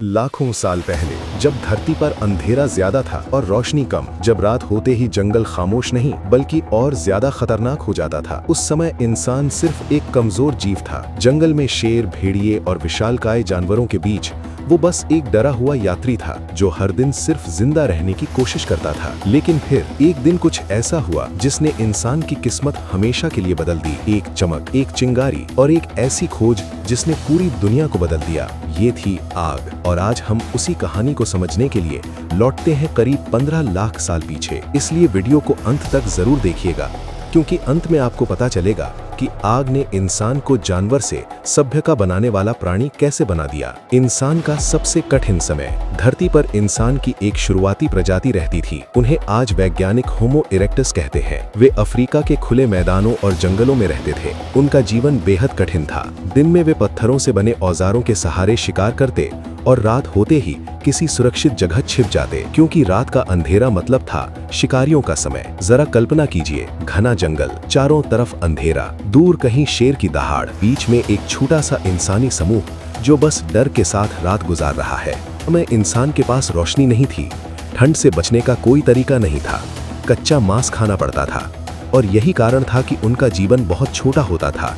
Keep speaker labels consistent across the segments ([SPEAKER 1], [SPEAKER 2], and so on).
[SPEAKER 1] लाखों साल पहले जब धरती पर अंधेरा ज्यादा था और रोशनी कम, जब रात होते ही जंगल खामोश नहीं बल्कि और ज्यादा खतरनाक हो जाता था, उस समय इंसान सिर्फ एक कमजोर जीव था। जंगल में शेर, भेड़िए और विशालकाय जानवरों के बीच वो बस एक डरा हुआ यात्री था जो हर दिन सिर्फ जिंदा रहने की कोशिश करता था। लेकिन फिर एक दिन कुछ ऐसा हुआ जिसने इंसान की किस्मत हमेशा के लिए बदल दी। एक चमक, एक चिंगारी और एक ऐसी खोज जिसने पूरी दुनिया को बदल दिया। ये थी आग। और आज हम उसी कहानी को समझने के लिए लौटते हैं करीब 15 लाख साल पीछे। इसलिए वीडियो को अंत तक जरूर देखिएगा, क्योंकि अंत में आपको पता चलेगा कि आग ने इंसान को जानवर से सभ्य का बनाने वाला प्राणी कैसे बना दिया। इंसान का सबसे कठिन समय। धरती पर इंसान की एक शुरुआती प्रजाति रहती थी। उन्हें आज वैज्ञानिक होमो इरेक्टस कहते हैं। वे अफ्रीका के खुले मैदानों और जंगलों में रहते थे। उनका जीवन बेहद कठिन था। दिन में वे पत्थरों से बने औजारों के सहारे शिकार करते और रात होते ही किसी सुरक्षित जगह छिप जाते, क्योंकि रात का अंधेरा मतलब था शिकारियों का समय। जरा कल्पना कीजिए, घना जंगल, चारों तरफ अंधेरा, दूर कहीं शेर की दहाड़, बीच में एक छोटा सा इंसानी समूह जो बस डर के साथ रात गुजार रहा है। हमें इंसान के पास रोशनी नहीं थी, ठंड से बचने का कोई तरीका नहीं था, कच्चा मांस खाना पड़ता था और यही कारण था कि उनका जीवन बहुत छोटा होता था।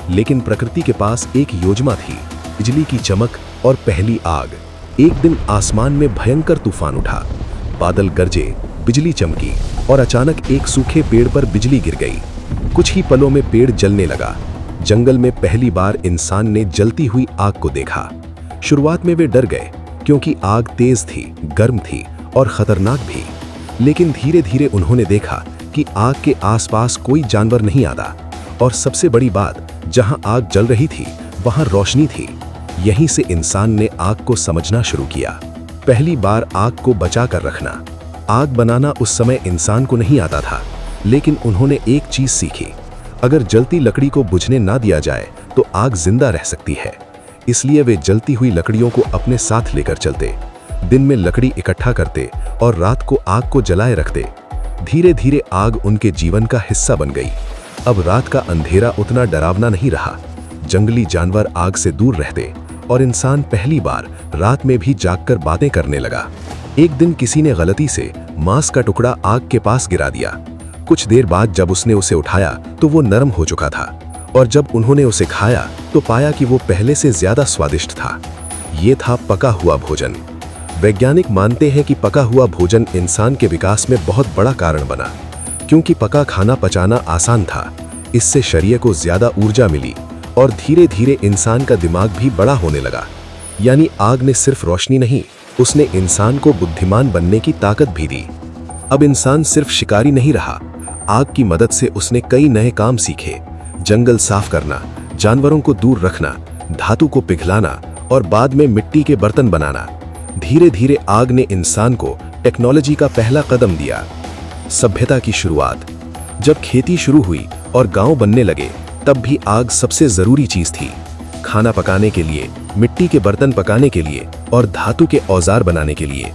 [SPEAKER 1] लेकिन प्रकृति के पास एक योजना थी, बिजली की चमक और पहली आग। एक दिन आसमान में भयंकर तूफान उठा, बादल गरजे, बिजली चमकी और अचानक एक सूखे पेड़ पर बिजली गिर गई। कुछ ही पलों में पेड़ जलने लगा। जंगल में पहली बार इंसान ने जलती हुई आग को देखा। शुरुआत में वे डर गए, क्योंकि आग तेज थी, गर्म थी और खतरनाक भी। लेकिन धीरे धीरे उन्होंने देखा कि आग के आसपास कोई जानवर नहीं आता और सबसे बड़ी बात, जहां आग जल रही थी वहां रोशनी थी। यहीं से इंसान ने आग को समझना शुरू किया। पहली बार आग को बचा कर रखना। आग बनाना उस समय इंसान को नहीं आता था, लेकिन उन्होंने एक चीज सीखी, अगर जलती लकड़ी को बुझने ना दिया जाए तो आग जिंदा रह सकती है। इसलिए वे जलती हुई लकड़ियों को अपने साथ लेकर चलते, दिन में लकड़ी इकट्ठा करते और रात को आग को जलाए रखते। धीरे धीरे आग उनके जीवन का हिस्सा बन गई। अब रात का अंधेरा उतना डरावना नहीं रहा। जंगली जानवर आग से दूर रहते और इंसान पहली बार रात में भी जागकर बातें करने लगा। एक दिन किसी ने गलती से मांस का टुकड़ा आग के पास गिरा दिया। कुछ देर बाद जब उसने उसे उठाया तो वो नरम हो चुका था, और जब उन्होंने उसे खाया तो पाया कि वो पहले से ज्यादा स्वादिष्ट था। ये था पका हुआ भोजन। वैज्ञानिक मानते हैं कि पका हुआ भोजन इंसान के विकास में बहुत बड़ा कारण बना, क्योंकि पका खाना पचाना आसान था। इससे शरीर को ज्यादा ऊर्जा मिली और धीरे धीरे इंसान का दिमाग भी बड़ा होने लगा। यानी आग ने सिर्फ रोशनी नहीं, उसने इंसान को बुद्धिमान बनने की ताकत भी दी। अब इंसान सिर्फ शिकारी नहीं रहा। आग की मदद से उसने कई नए काम सीखे, जंगल साफ करना, जानवरों को दूर रखना, धातु को पिघलाना और बाद में मिट्टी के बर्तन बनाना। धीरे धीरे आग ने इंसान को टेक्नोलॉजी का पहला कदम दिया। सभ्यता की शुरुआत। जब खेती शुरू हुई और गांव बनने लगे, तब भी आग सबसे जरूरी चीज थी। खाना पकाने के लिए, मिट्टी के बर्तन पकाने के लिए और धातु के औजार बनाने के लिए।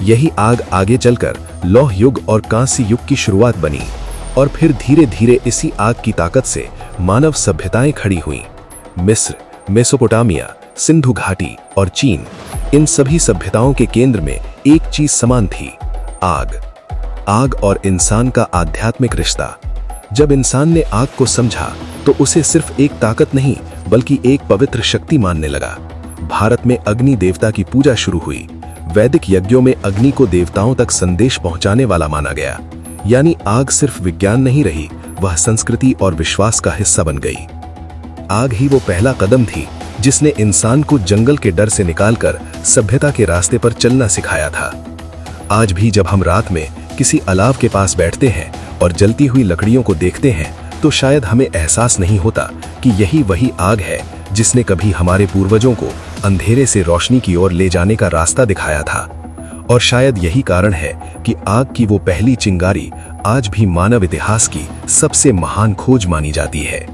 [SPEAKER 1] यही आग आगे चलकर लौह युग और कांस्य युग की शुरुआत बनी, और फिर धीरे धीरे इसी आग की ताकत से मानव सभ्यताएं खड़ी हुईं। मिस्र, मेसोपोटामिया, सिंधु घाटी और चीन, इन सभी सभ्यताओं के केंद्र में एक चीज समान थी, आग। आग और इंसान का आध्यात्मिक रिश्ता। जब इंसान ने आग को समझा तो उसे सिर्फ एक ताकत नहीं बल्कि एक पवित्र शक्ति मानने लगा। भारत में अग्नि देवता की पूजा शुरू हुई। वैदिक यज्ञों में अग्नि को देवताओं तक संदेश पहुंचाने वाला माना गया। यानी आग सिर्फ विज्ञान नहीं रही, वह संस्कृति और विश्वास का हिस्सा बन गई। आग ही वो पहला कदम थी जिसने इंसान को जंगल के डर से निकालकर सभ्यता के रास्ते पर चलना सिखाया था। आज भी जब हम रात में किसी अलाव के पास बैठते हैं और जलती हुई लकड़ियों को देखते हैं, तो शायद हमें एहसास नहीं होता कि यही वही आग है जिसने कभी हमारे पूर्वजों को अंधेरे से रोशनी की ओर ले जाने का रास्ता दिखाया था। और शायद यही कारण है कि आग की वो पहली चिंगारी आज भी मानव इतिहास की सबसे महान खोज मानी जाती है।